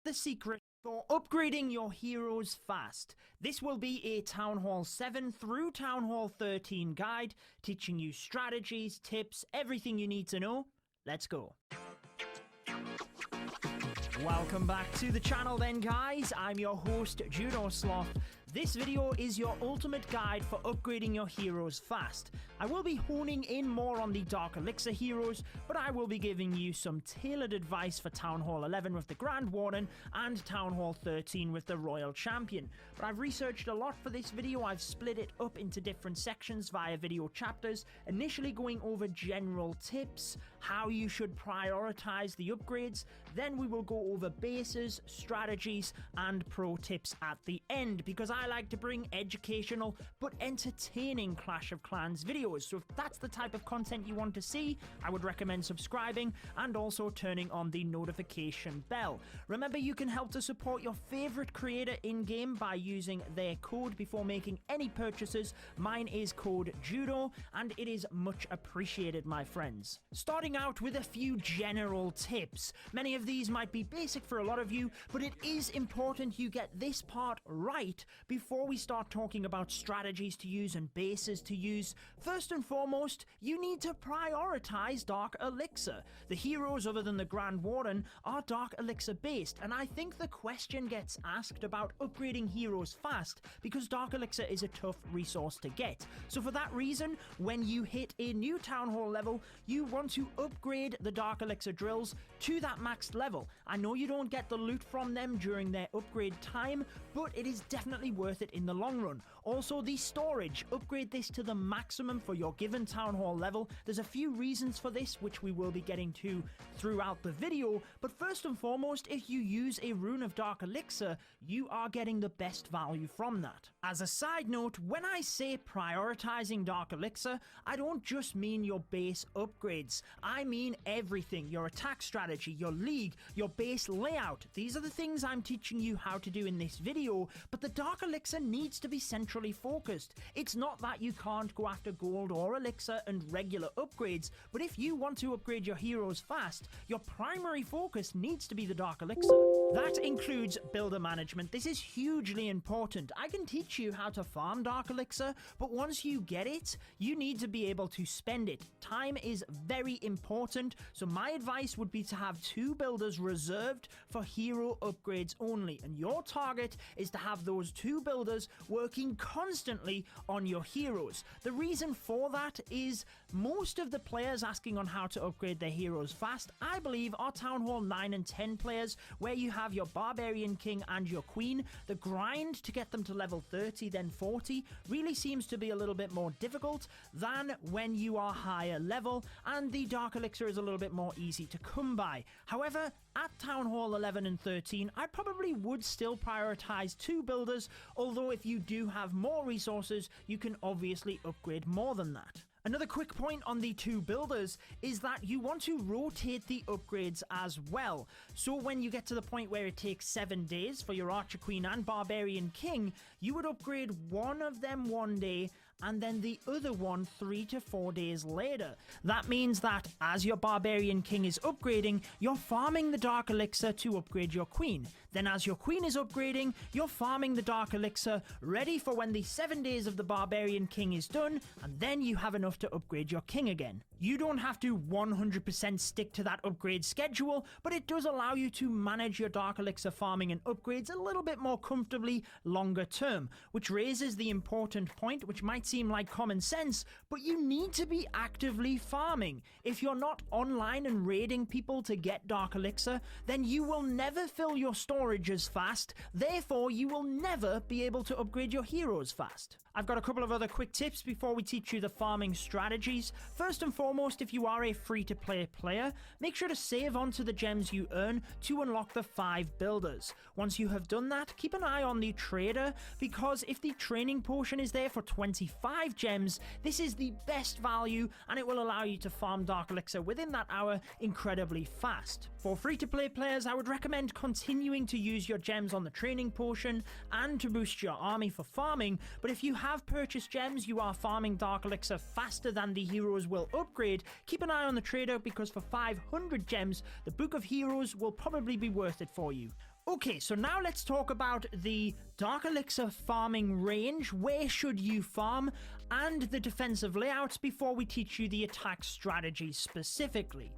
the secret for upgrading your heroes fast. This will be a Town Hall 7 through Town Hall 13 guide, teaching you strategies, tips, everything you need to know. Let's go. Welcome back to the channel then, guys. I'm your host, Judo Sloth. This video is your ultimate guide for upgrading your heroes fast. I will be honing in more on the Dark Elixir heroes, but I will be giving you some tailored advice for Town Hall 11 with the Grand Warden and Town Hall 13 with the Royal Champion. But I've researched a lot for this video. I've split it up into different sections via video chapters, initially going over general tips, how you should prioritize the upgrades, then we will go over bases, strategies, and pro tips at the end, because I like to bring educational but entertaining Clash of Clans videos. So if that's the type of content you want to see, I would recommend subscribing and also turning on the notification bell. Remember, you can help to support your favorite creator in-game by using their code before making any purchases. Mine is code JUDO, and it is much appreciated, my friends. Starting out with a few general tips. Many of these might be basic for a lot of you, but it is important you get this part right before we start talking about strategies to use and bases to use. First and foremost, you need to prioritize Dark Elixir. The heroes other than the Grand Warden are Dark Elixir based, and I think the question gets asked about upgrading heroes fast because Dark Elixir is a tough resource to get. So for that reason, when you hit a new Town Hall level, you want to upgrade the Dark Elixir drills to that maxed level. I know you don't get the loot from them during their upgrade time, but it is definitely worth it in the long run. Also, the storage, upgrade this to the maximum for your given Town Hall level. There's a few reasons for this which we will be getting to throughout the video, but first and foremost, if you use a Rune of Dark Elixir, you are getting the best value from that. As a side note, when I say prioritizing Dark Elixir, I don't just mean your base upgrades. I mean everything, your attack strategy, your league, your base layout. These are the things I'm teaching you how to do in this video, but the Dark Elixir needs to be centrally focused. It's not that you can't go after gold or elixir and regular upgrades, but if you want to upgrade your heroes fast, your primary focus needs to be the Dark Elixir. That includes builder management. This is hugely important. I can teach you how to farm Dark Elixir, but once you get it, you need to be able to spend it. Time is very important, so my advice would be to have 2 builders reserved for hero upgrades only, and your target is to have those 2 builders working constantly on your heroes. The reason for that is most of the players asking on how to upgrade their heroes fast, I believe, are Town Hall 9 and 10 players, where you have your Barbarian King and your Queen. The grind to get them to level 30 then 40 really seems to be a little bit more difficult than when you are higher level, and the Dark Elixir is a little bit more easy to come by. However, at Town Hall 11 and 13, I probably would still prioritize 2 builders, although if you do have more resources, you can obviously upgrade more than that. Another quick point on the 2 builders is that you want to rotate the upgrades as well. So when you get to the point where it takes 7 days for your Archer Queen and Barbarian King, you would upgrade one of them one day and then the other one 3 to 4 days later. That means that as your Barbarian King is upgrading, you're farming the Dark Elixir to upgrade your Queen. Then as your Queen is upgrading, you're farming the Dark Elixir ready for when the 7 days of the Barbarian King is done, and then you have enough to upgrade your King again. You don't have to 100% stick to that upgrade schedule, but it does allow you to manage your Dark Elixir farming and upgrades a little bit more comfortably longer term, which raises the important point, which might seem like common sense, but you need to be actively farming. If you're not online and raiding people to get Dark Elixir, then you will never fill your storage as fast, therefore you will never be able to upgrade your heroes fast. I've got a couple of other quick tips before we teach you the farming strategies. First and foremost, if you are a free-to-play player, make sure to save onto the gems you earn to unlock the 5 builders. Once you have done that, keep an eye on the trader, because if the training potion is there for 25 gems, this is the best value and it will allow you to farm Dark Elixir within that hour incredibly fast. For free-to-play players, I would recommend continuing to use your gems on the training potion and to boost your army for farming, but if you have purchased gems, you are farming Dark Elixir faster than the heroes will upgrade, keep an eye on the trader, because for 500 gems, the Book of Heroes will probably be worth it for you. Okay, so now let's talk about the Dark Elixir farming range, where should you farm, and the defensive layouts before we teach you the attack strategies specifically.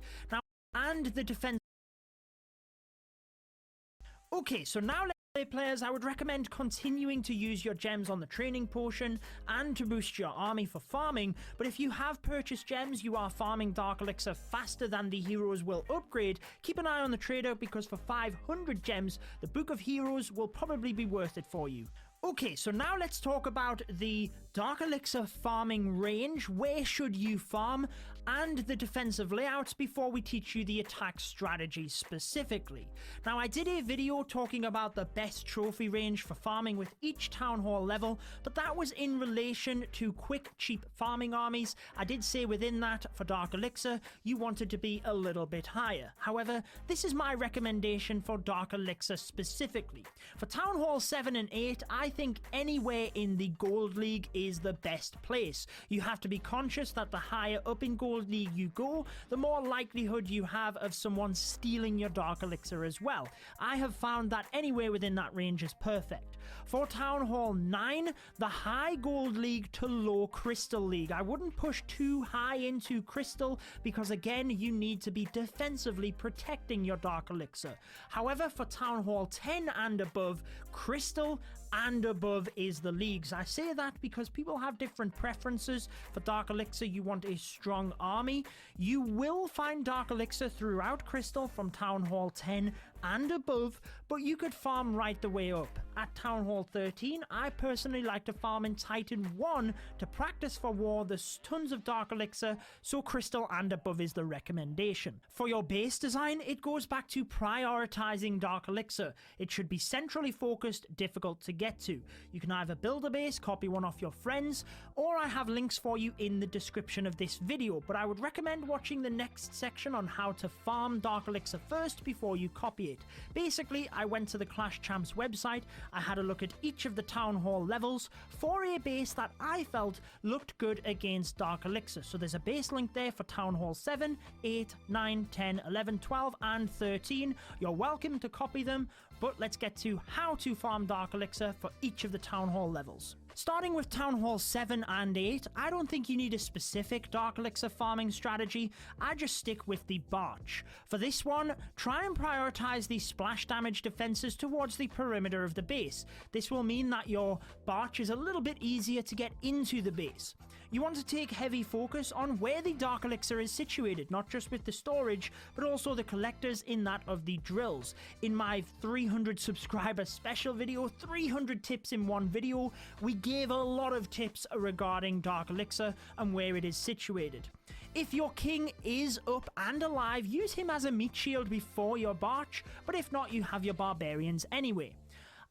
Okay, so now let's say players, I would recommend continuing to use your gems on the training potion and to boost your army for farming, but if you have purchased gems, you are farming Dark Elixir faster than the heroes will upgrade, keep an eye on the trader because for 500 gems, the Book of Heroes will probably be worth it for you. Okay, so now let's talk about the Dark Elixir farming range, where should you farm, and the defensive layouts before we teach you the attack strategies specifically. Now, I did a video talking about the best trophy range for farming with each Town Hall level, but that was in relation to quick, cheap farming armies. I did say within that, for Dark Elixir, you wanted to be a little bit higher. However, this is my recommendation for Dark Elixir specifically. For Town Hall 7 and 8, I think anywhere in the Gold League is the best place. You have to be conscious that the higher up in Gold League you go, the more likelihood you have of someone stealing your Dark Elixir as well. I have found that anywhere within that range is perfect. For Town Hall 9, the high Gold League to low Crystal League. I wouldn't push too high into Crystal because again, you need to be defensively protecting your Dark Elixir. However, for Town Hall 10 and above, Crystal and above is the leagues. I say that because people have different preferences. For Dark Elixir, you want a strong army. You will find Dark Elixir throughout Crystal from Town Hall 10 and above, but you could farm right the way up. At Town Hall 13, I personally like to farm in Titan 1 to practice for war. There's tons of Dark Elixir, so Crystal and above is the recommendation. For your base design, it goes back to prioritizing Dark Elixir. It should be centrally focused, difficult to get to. You can either build a base, copy one off your friends, or I have links for you in the description of this video, but I would recommend watching the next section on how to farm Dark Elixir first before you copy it. Basically, I went to the Clash Champs website, I had a look at each of the Town Hall levels for a base that I felt looked good against Dark Elixir. So there's a base link there for Town Hall 7, 8, 9, 10, 11, 12, and 13. You're welcome to copy them, but let's get to how to farm Dark Elixir for each of the Town Hall levels. Starting with Town Hall 7 and 8, I don't think you need a specific Dark Elixir farming strategy, I just stick with the Barch. For this one, try and prioritize the splash damage defenses towards the perimeter of the base. This will mean that your Barch is a little bit easier to get into the base. You want to take heavy focus on where the Dark Elixir is situated, not just with the storage, but also the collectors in that of the drills. In my 300 subscriber special video, 300 tips in one video, we gave a lot of tips regarding Dark Elixir and where it is situated. If your king is up and alive, use him as a meat shield before your Barch, but if not, you have your barbarians anyway.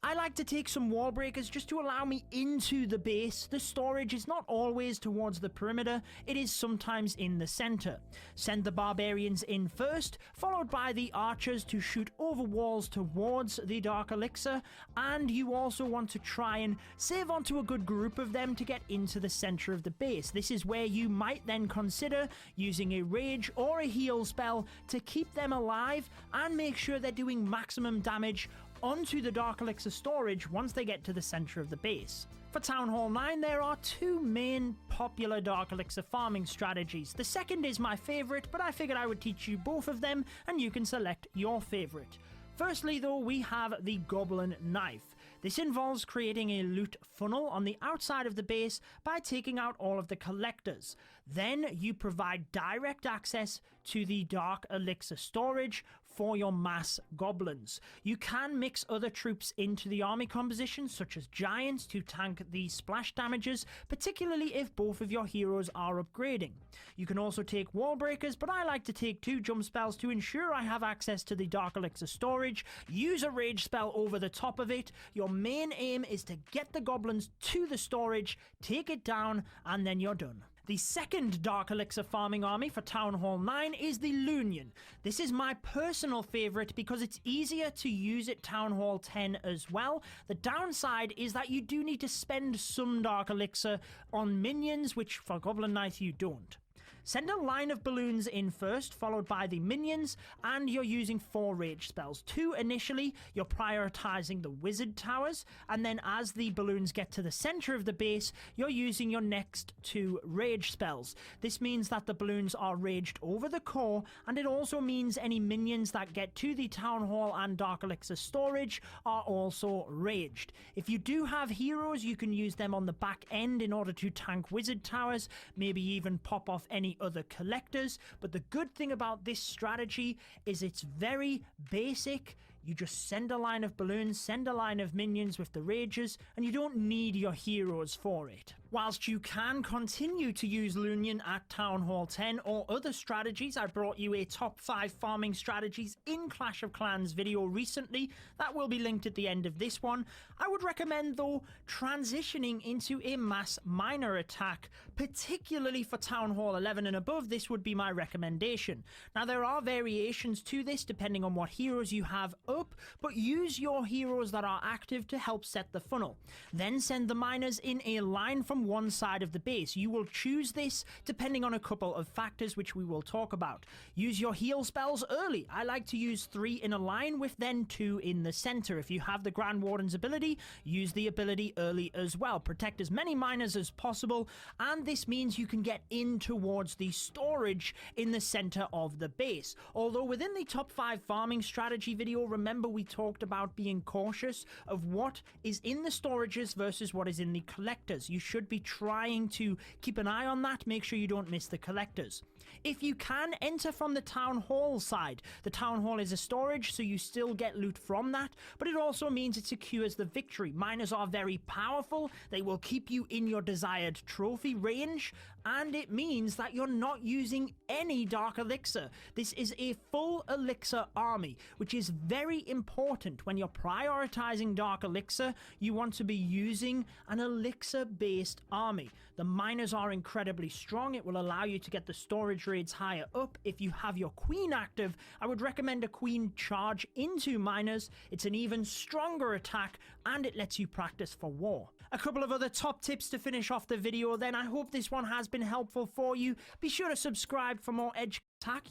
I like to take some wall breakers just to allow me into the base. The storage is not always towards the perimeter, it is sometimes in the center. Send the barbarians in first, followed by the archers to shoot over walls towards the Dark Elixir, and you also want to try and save onto a good group of them to get into the center of the base. This is where you might then consider using a rage or a heal spell to keep them alive and make sure they're doing maximum damage onto the Dark Elixir storage once they get to the center of the base. For Town Hall 9, there are two main popular Dark Elixir farming strategies. The second is my favorite, but I figured I would teach you both of them and you can select your favorite. Firstly though, we have the Goblin Knife. This involves creating a loot funnel on the outside of the base by taking out all of the collectors. Then you provide direct access to the Dark Elixir storage for your mass goblins. You can mix other troops into the army composition, such as giants, to tank the splash damages, particularly if both of your heroes are upgrading. You can also take wall breakers, but I like to take 2 jump spells to ensure I have access to the Dark Elixir storage. Use a rage spell over the top of it. Your main aim is to get the goblins to the storage, take it down, and then you're done. The second Dark Elixir farming army for Town Hall 9 is the Loonian. This is my personal favourite because it's easier to use at Town Hall 10 as well. The downside is that you do need to spend some Dark Elixir on minions, which for Goblin Knight you don't. Send a line of balloons in first, followed by the minions, and you're using 4 rage spells. 2 initially, you're prioritizing the wizard towers, and then as the balloons get to the center of the base, you're using your next 2 rage spells. This means that the balloons are raged over the core, and it also means any minions that get to the town hall and dark elixir storage are also raged. If you do have heroes, you can use them on the back end in order to tank wizard towers, maybe even pop off any other collectors. But the good thing about this strategy is it's very basic. You just send a line of balloons, send a line of minions with the rages, and you don't need your heroes for it. Whilst you can continue to use Lunion at Town Hall 10 or other strategies, I brought you a top 5 farming strategies in Clash of Clans video recently that will be linked at the end of this one. I would recommend though transitioning into a mass miner attack, particularly for Town Hall 11 and above. This would be my recommendation. Now there are variations to this depending on what heroes you have up, but use your heroes that are active to help set the funnel. Then send the miners in a line from one side of the base. You will choose this depending on a couple of factors which we will talk about. Use your heal spells early. I like to use 3 in a line with then 2 in the center. If you have the Grand Warden's ability, use the ability early as well. Protect as many miners as possible, and this means you can get in towards the storage in the center of the base. Although within the top 5 farming strategy video, remember we talked about being cautious of what is in the storages versus what is in the collectors. You should be trying to keep an eye on that. Make sure you don't miss the collectors. If you can, enter from the town hall side. The town hall is a storage, so you still get loot from that, but it also means it secures the victory. Miners are very powerful. They will keep you in your desired trophy range, and it means that you're not using any dark elixir. This is a full elixir army, which is very important. When you're prioritizing dark elixir, you want to be using an elixir based army. The miners are incredibly strong. It will allow you to get the storage raids higher up. If you have your queen active, I would recommend a queen charge into miners. It's an even stronger attack, and it lets you practice for war. A couple of other top tips to finish off the video then. I hope this one has been helpful for you. Be sure to subscribe for more edge attack.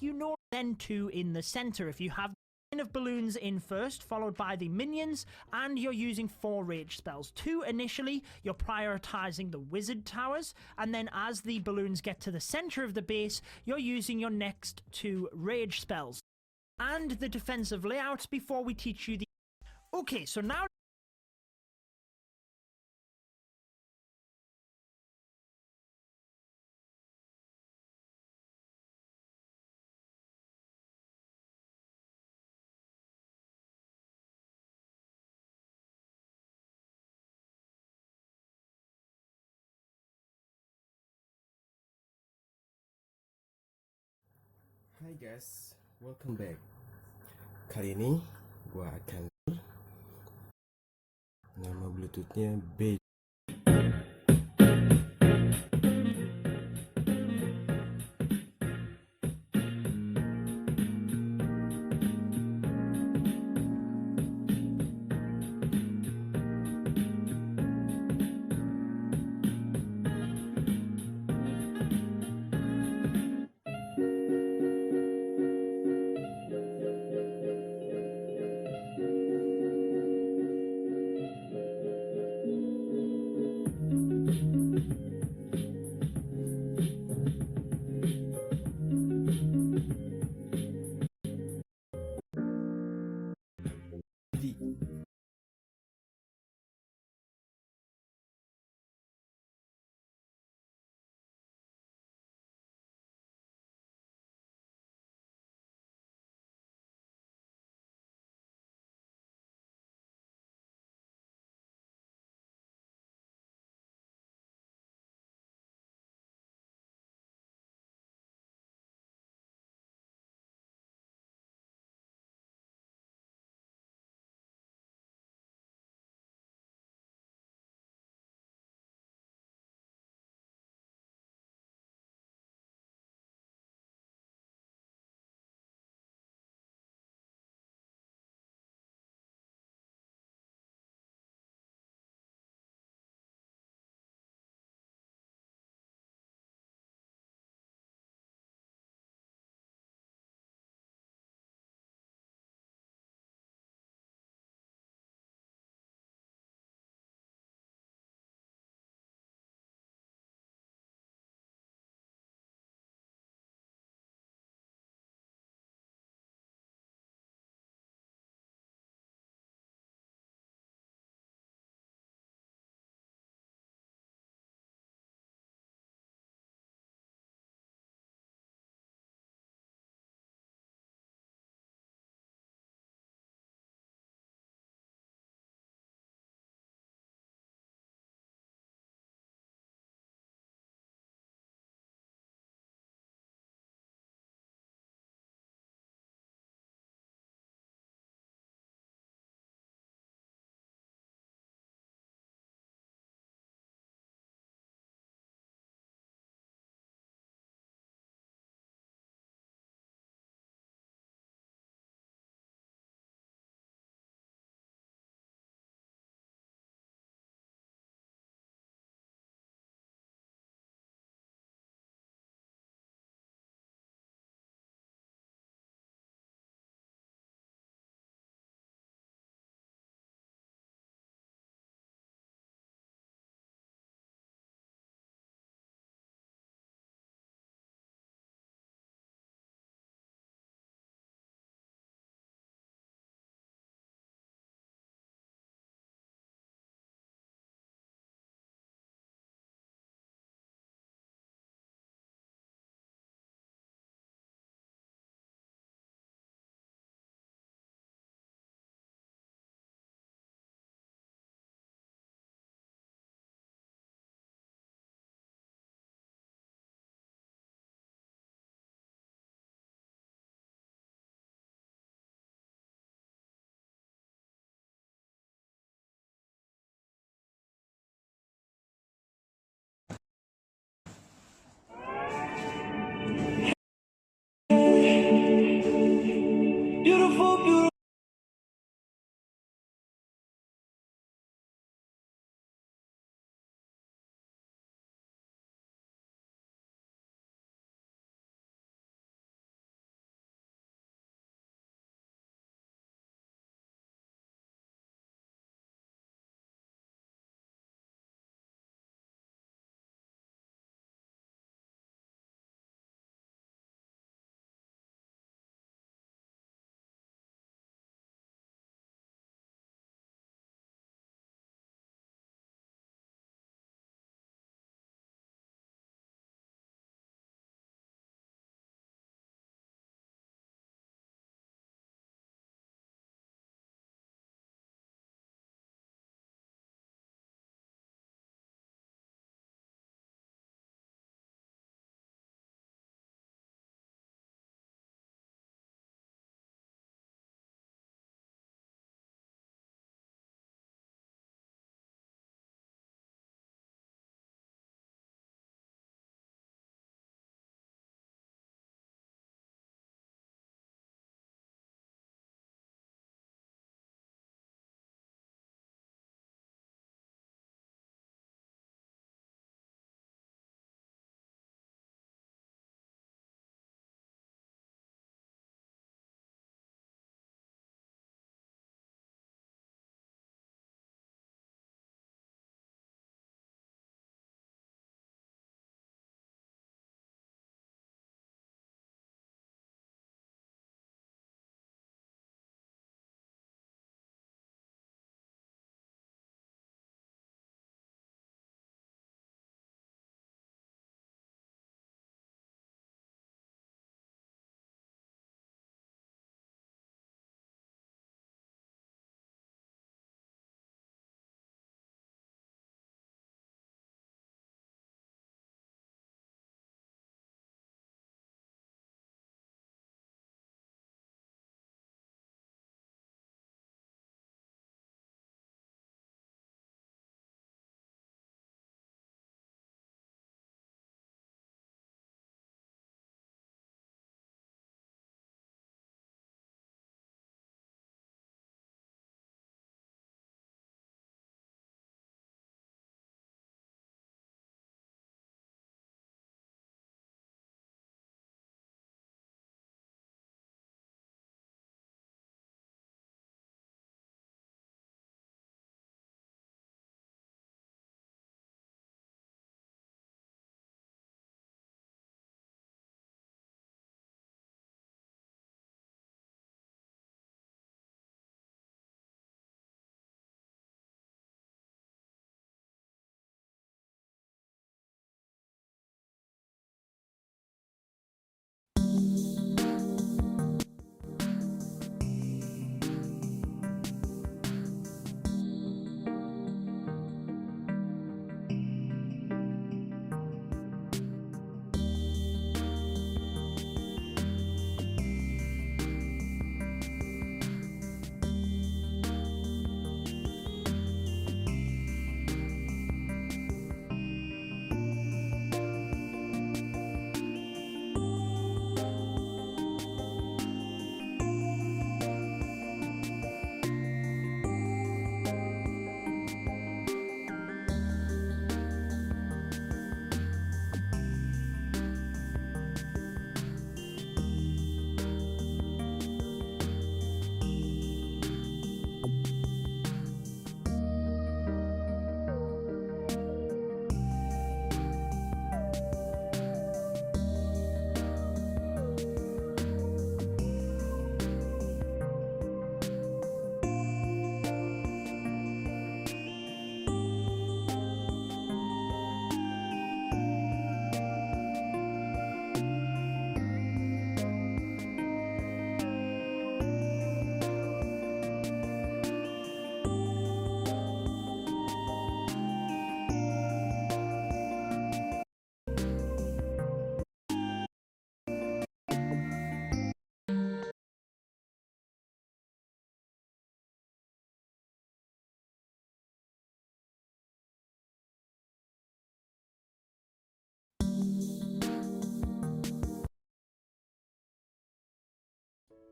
Then 2 in the center. If you have of balloons in first, followed by the minions, and you're using 4 rage spells. 2 initially, you're prioritizing the wizard towers, and then as the balloons get to the center of the base, you're using your next 2 rage spells. And the defensive layouts before we teach you the... Okay, so now... Hai guys, welcome back. Kali ini gua akan nama bluetoothnya B.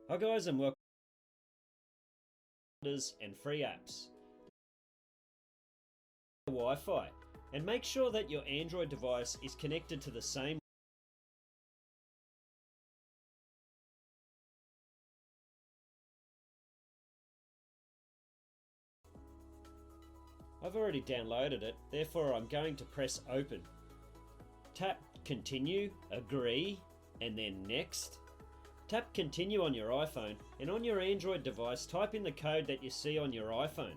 Hi guys, and welcome to and free apps. Wi-Fi, and make sure that your Android device is connected to the same. I've already downloaded it, therefore I'm going to press open. Tap continue, agree, and then next. Tap continue on your iPhone, and on your Android device type in the code that you see on your iPhone.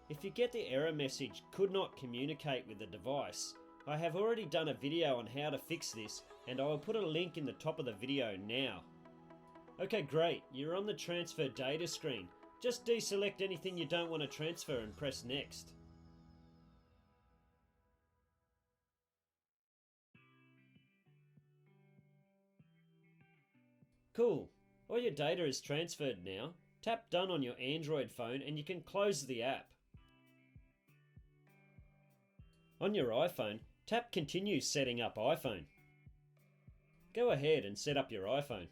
If you get the error message could not communicate with the device, I have already done a video on how to fix this, and I will put a link in the top of the video now. Okay, great, you're on the transfer data screen. Just deselect anything you don't want to transfer and press next. Cool, all your data is transferred now. Tap done on your Android phone and you can close the app. On your iPhone, tap continue setting up iPhone. Go ahead and set up your iPhone.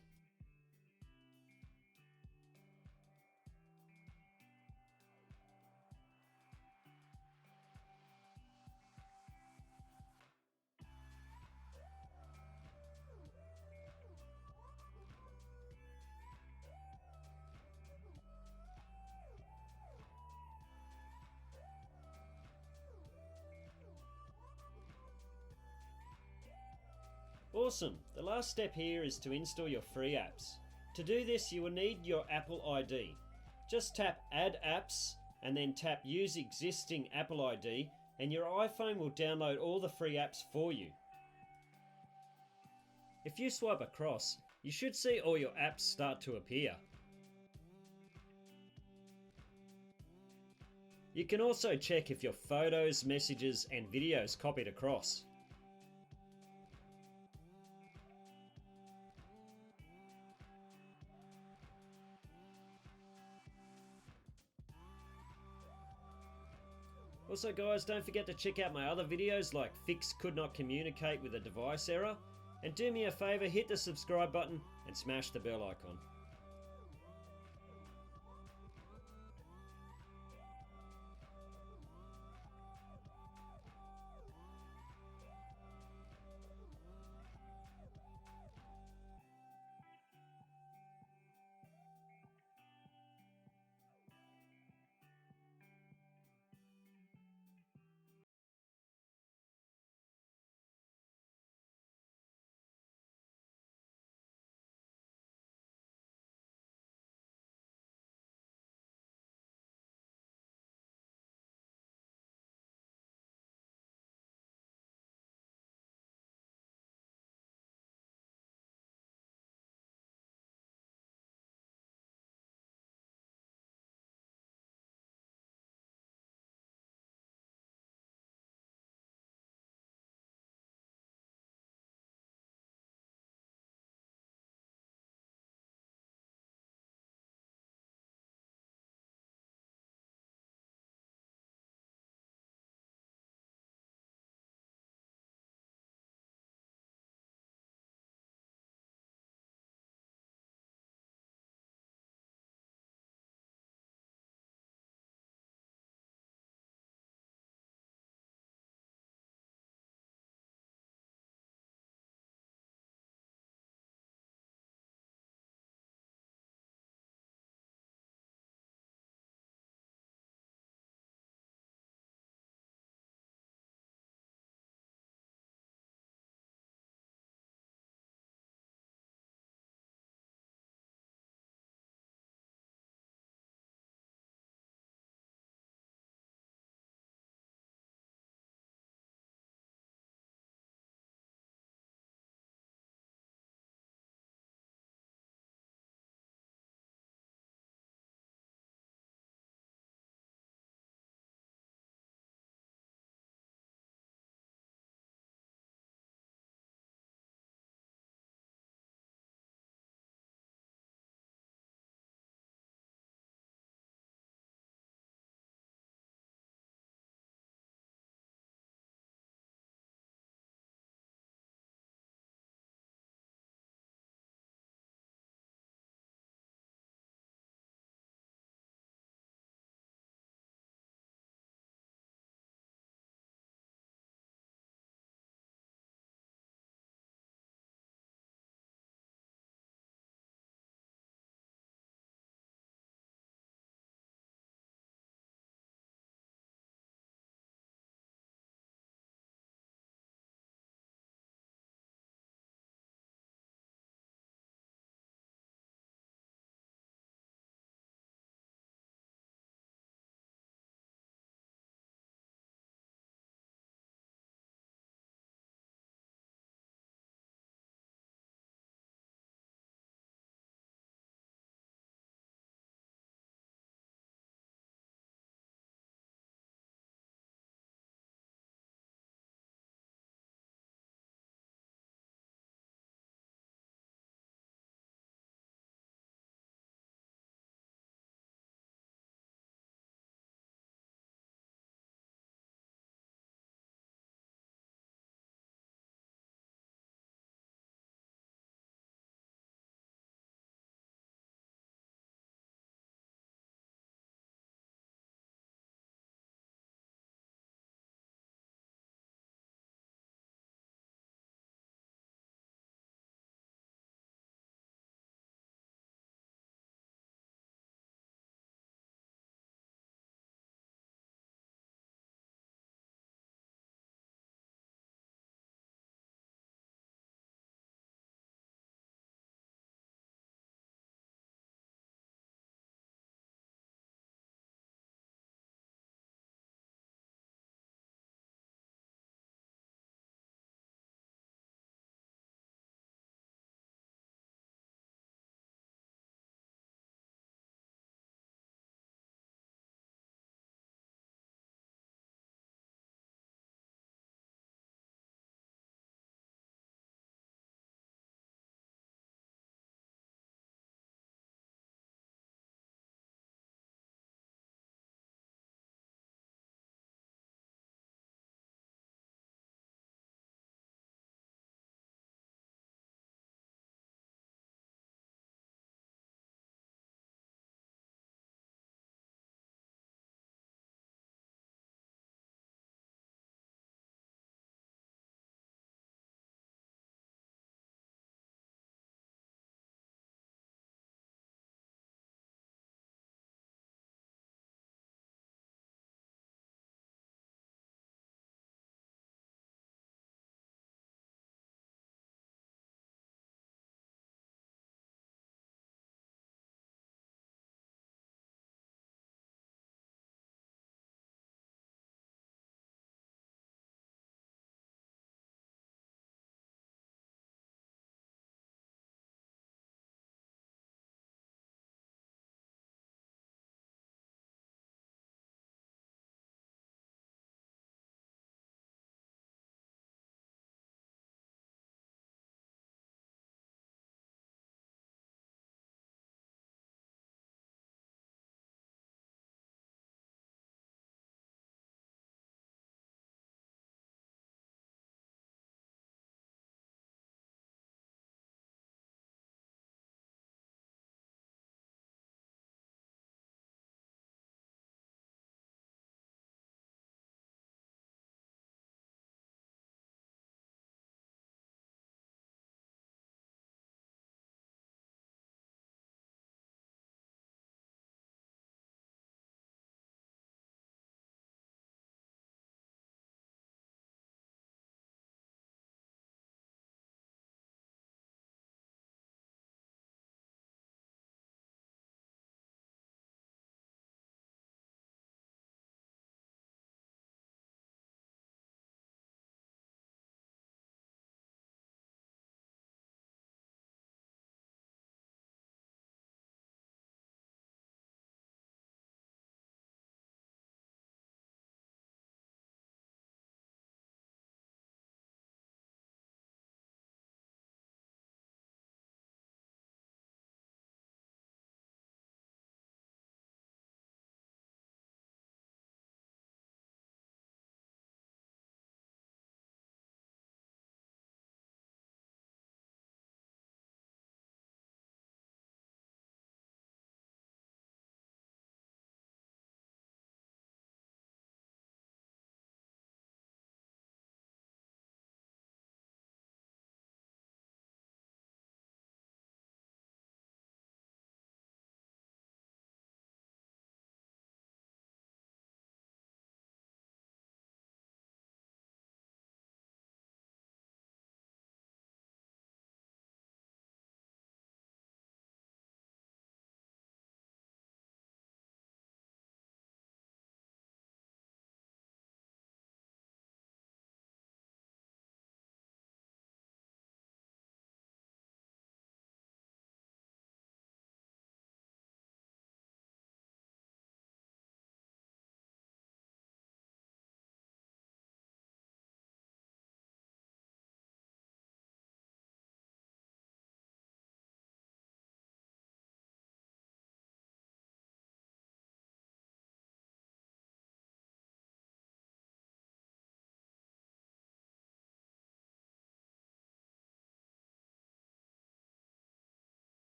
Awesome, the last step here is to install your free apps. To do this you will need your Apple ID. Just tap add apps and then tap use existing Apple ID and your iPhone will download all the free apps for you. If you swipe across, you should see all your apps start to appear. You can also check if your photos, messages and videos copied across. Also guys, don't forget to check out my other videos like Fix Could Not Communicate with a Device Error, and do me a favour, hit the subscribe button and smash the bell icon.